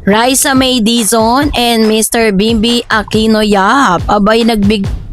Raisa May Dizon and Mr. Bimbi Aquino Yap. Abay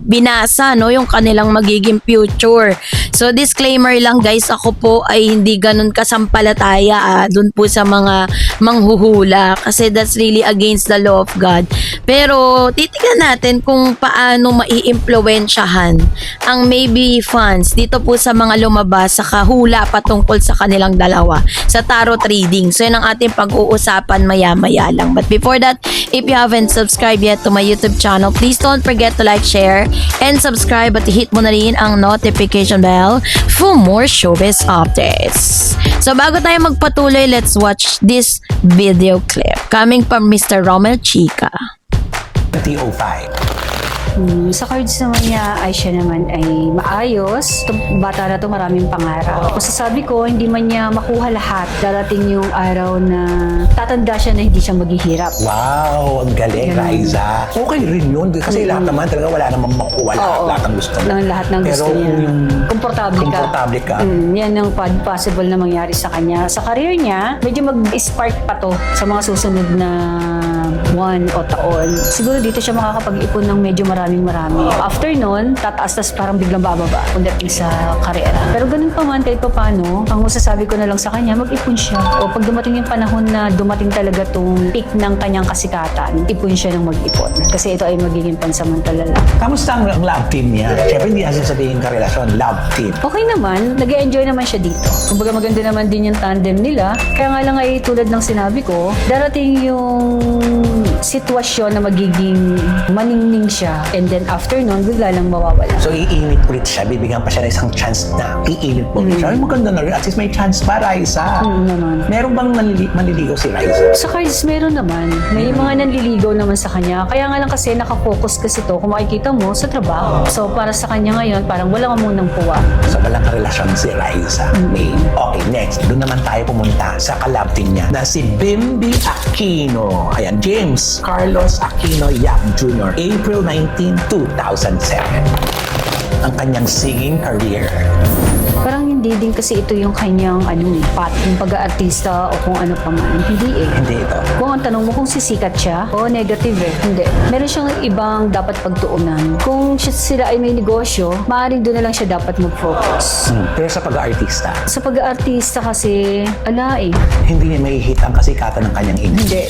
binasa no yung kanilang magiging future. So disclaimer lang guys, ako po ay hindi ganun kasampalataya dun po sa mga manghuhula kasi that's really against the law of God. Pero titignan natin kung paano maiimpluwensyahan ang maybe fans dito po sa mga lumabas sa kahula patungkol sa kanilang dalawa sa tarot reading. So yun ang ating pag-uusapan maya-maya lang. But before that, if you haven't subscribed yet to my YouTube channel, please don't forget to like, share, and subscribe at hit mo na rin ang notification bell for more showbiz updates. So bago tayo magpatuloy, let's watch this video clip coming from Mr. Romel Chica. T05. Sa cards naman niya ay siya naman ay maayos. Itong bata na to maraming pangarap. Kung sasabi ko, hindi man niya makuha lahat. Darating yung araw na tatanda siya na hindi siya maghihirap. Wow, ang galing, Ganun. Raisa. Okay rin yun. Kasi lahat naman talaga wala namang makuha lahat ng gusto mo. Lahat ng Pero gusto niya. kung yung Komportable ka. Yan ang possible na mangyari sa kanya. Sa career niya, medyo mag-spark pa to sa mga susunod na buwan o taon. Siguro dito siya makakapag-ipon ng medyo marami. After nun, tataas tas parang biglang bababa pagdating sa karera. Pero ganun pa man, kahit pa paano, ang masasabi ko na lang sa kanya, mag-ipon siya. O pag dumating yung panahon na dumating talaga tong peak ng kanyang kasikatan, ipon siya ng mag-ipon. Kasi ito ay magiging pansamantala lang. Kamusta ang love team niya? Siyempre, hindi natin sabihin karelasyon, love team. Okay naman, nag-enjoy naman siya dito. Kumbaga maganda naman din yung tandem nila. Kaya nga lang ay tulad ng sinabi ko, darating yung sitwasyon na magiging maningning siya and then after nun, bigla lang mawawala. So, iinit ulit siya. Bibigyan pa siya ng isang chance na iinit mo ulit siya. Ay, maganda na rin. At least may chance pa, Raisa. Naman. Meron bang manliligaw si Raisa? Sa cards, meron naman. May mga nanliligaw naman sa kanya. Kaya nga lang kasi nakafocus kasi to, kung makikita mo, sa trabaho. So, para sa kanya ngayon, parang wala ka munang puwa. So, walang karelasyon si Raisa. Okay, next. Doon naman tayo pumunta sa kalab team niya na si Bimbi Aquino. Ayan, James Carlos Aquino Yap Jr. April 19, 2007. Ang kanyang singing career. Parang hindi din kasi ito yung kanyang path, yung pag-aartista o kung ano pa man. Hindi eh. Hindi ito. Kung ang tanong mo kung sisikat siya, negative eh. Hindi. Meron siyang ibang dapat pagtuunan. Kung sila ay may negosyo, maaaring doon na lang siya dapat mag-focus. Pero sa pag-aartista, Sa pag-aartista kasi, hindi niya may hit ang kasikatan ng kanyang ina. Hindi.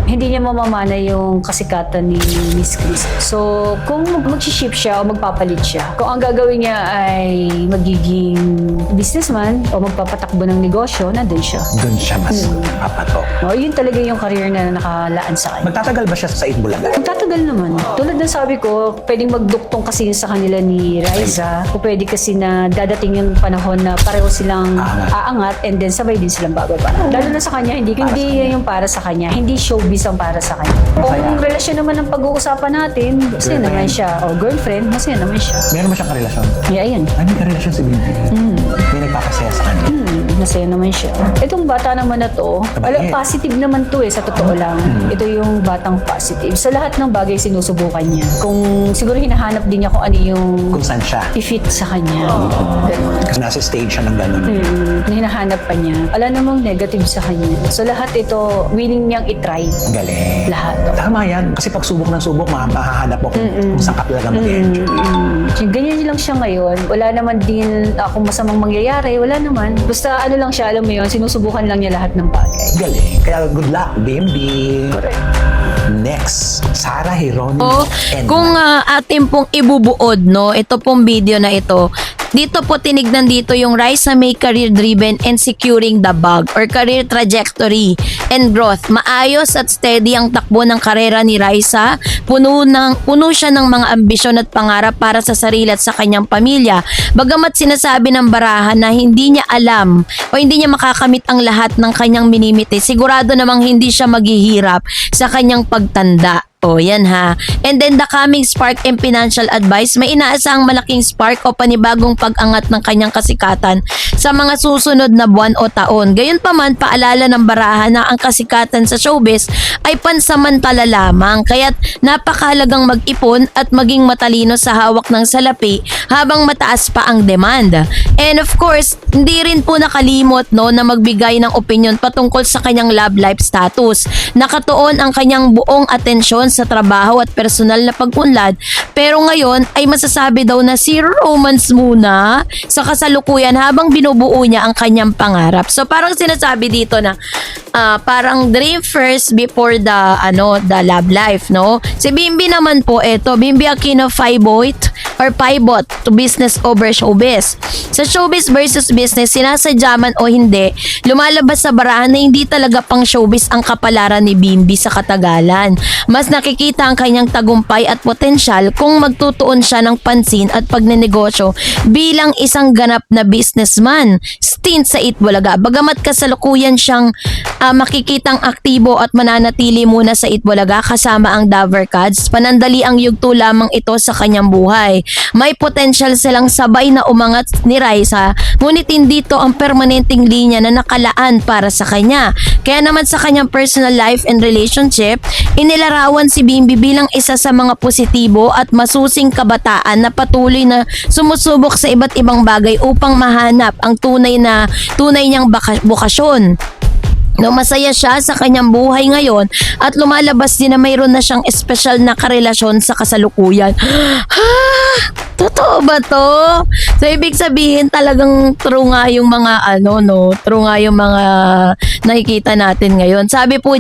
Hindi niya mamamana yung kasikatan ni Miss Chris. So, kung mag-ship siya o magpapalit siya, kung ang gagawin niya ay magiging businessman o magpapatakbo ng negosyo, nandun siya. Doon siya mas papatok. Yun talaga yung career na nakalaan sa kanya. Magtatagal ba siya sa Itbulaga? Magtatagal naman. Tulad ng sabi ko, pwedeng magduktong kasi yun sa kanila ni Raisa. O pwede kasi na dadating yung panahon na pareho silang aangat and then sabay din silang bababa. Lalo na sa kanya, hindi yan yung para sa kanya. Hindi showbiz ang para sa kanya. Kung relasyon naman ang pag-uusapan natin, masaya naman siya. O girlfriend, masaya naman siya. Meron mo siyang karelasyon? Ayan. Ano yung karelasyon si Bimbi? May nagpapasaya sa kanya. Masaya naman siya. Itong bata naman na to, positive naman to sa totoo lang. Ito yung batang positive. Sa lahat ng bagay sinusubukan niya. Kung siguro hinahanap din niya kung ano yung Kung saan siya. i-fit sa kanya. Ganun. Kasi nasa stage siya ng gano'n. Na hinahanap pa niya. Wala namang negative sa kanya. So lahat ito, willing niyang itry. Galing. Lahat. Tama yan. Kasi pag subok ng subok, mahahanap mo kung saan ka talaga mag-enjoy. Ganyan lang siya ngayon. Wala naman din akong masamang mangyayari. Wala naman. Basta ano lang siya, alam mo yun, sinusubukan lang niya lahat ng bagay. Galing. Kaya good luck, Bimbi. Correct. Next, Sarah Geronimo. Kung atin pong ibubuod, no, ito pong video na ito, dito po tinignan dito yung Raisa May career driven and securing the bag or career trajectory and growth. Maayos at steady ang takbo ng karera ni Raisa. Puno siya ng mga ambisyon at pangarap para sa sarili at sa kanyang pamilya. Bagamat sinasabi ng barahan na hindi niya alam o hindi niya makakamit ang lahat ng kanyang minimiti, sigurado namang hindi siya maghihirap sa kanyang pagtanda O, yan ha. And then the coming spark and financial advice, may inaasahang malaking spark o panibagong pag-angat ng kanyang kasikatan sa mga susunod na buwan o taon. Gayunpaman, paalala ng baraha na ang kasikatan sa showbiz ay pansamantala lamang. Kaya't napakahalagang mag-ipon at maging matalino sa hawak ng salapi habang mataas pa ang demand. And of course, hindi rin po nakalimot no, na magbigay ng opinion patungkol sa kanyang love life status. Nakatuon ang kanyang buong atensyon sa trabaho at personal na pag-unlad, pero ngayon ay masasabi daw na zero romance muna sa kasalukuyan habang binubuo niya ang kanyang pangarap. So parang sinasabi dito na parang dream first before the love life, no? Si Bimbi naman po, Bimbi Aquino pivot to business over showbiz. Sa showbiz versus business, sinasadya man o hindi, lumalabas sa barahan na hindi talaga pang showbiz ang kapalaran ni Bimbi sa katagalan. Mas nakikita ang kanyang tagumpay at potensyal kung magtutuon siya ng pansin at pagnenegosyo bilang isang ganap na businessman. Stint sa Itbulaga. Bagamat kasalukuyan siyang makikitang aktibo at mananatili muna sa Itbulaga kasama ang Dover Cats, panandali ang yugto lamang ito sa kanyang buhay. May potensyal silang sabay na umangat ni Raisa, ngunit hindi ito ang permanenteng linya na nakalaan para sa kanya. Kaya naman sa kanyang personal life and relationship, inilarawan si Bimbi bilang isa sa mga positibo at masusing kabataan na patuloy na sumusubok sa iba't ibang bagay upang mahanap ang tunay niyang bukasyon. No, masaya siya sa kanyang buhay ngayon at lumalabas din na mayroon na siyang espesyal na karelasyon sa kasalukuyan. Totoo ba to? So, ibig sabihin talagang true nga yung mga true nga yung mga nakikita natin ngayon. Sabi po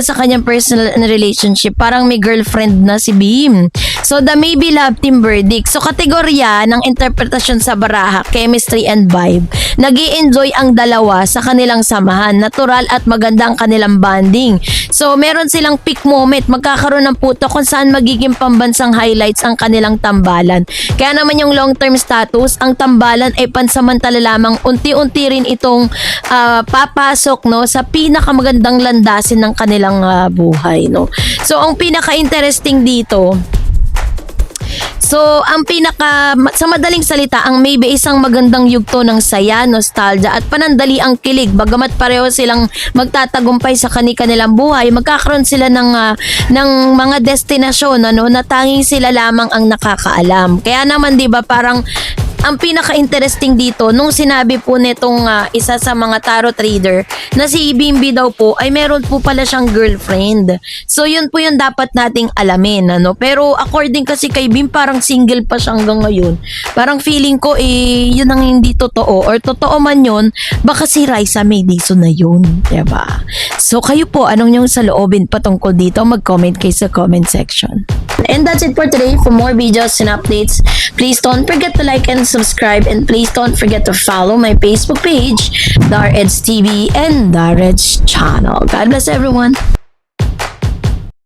sa kanyang personal relationship, parang may girlfriend na si Bim. So, the Maybe Love Team verdict. So, kategorya ng interpretasyon sa baraha, chemistry and vibe. Nag-i-enjoy ang dalawa sa kanilang samahan. Natural at maganda ang kanilang bonding. So, meron silang peak moment. Magkakaroon ng puto kung saan magiging pambansang highlights ang kanilang tambalan. Kaya naman yung long-term status, ang tambalan ay pansamantala lamang. Unti-unti rin itong papasok sa pinakamagandang landasin ng kanilang buhay. No? So, ang pinaka-interesting dito, sa madaling salita, ang Maybe isang magandang yugto ng saya, nostalgia at panandali ang kilig. Bagamat pareho silang magtatagumpay sa kanilang buhay, magkakaroon sila ng mga destinasyon na tanging sila lamang ang nakakaalam. Kaya naman 'di ba parang ang pinaka-interesting dito, nung sinabi po nitong isa sa mga tarot trader na si Bimbi daw po ay meron po pala siyang girlfriend. So yun po yung dapat nating alamin. Pero according kasi kay Bim, parang single pa siya hanggang ngayon. Parang feeling ko yun ang hindi totoo. Or totoo man yun, baka si Raisa may diso na yun. Diba? So kayo po, anong yung saloobin patungkol dito? Mag-comment kayo sa comment section. And that's it for today. For more videos and updates, please don't forget to like and subscribe, and please don't forget to follow my Facebook page, Dar Eds TV and Dar Eds channel. God bless everyone.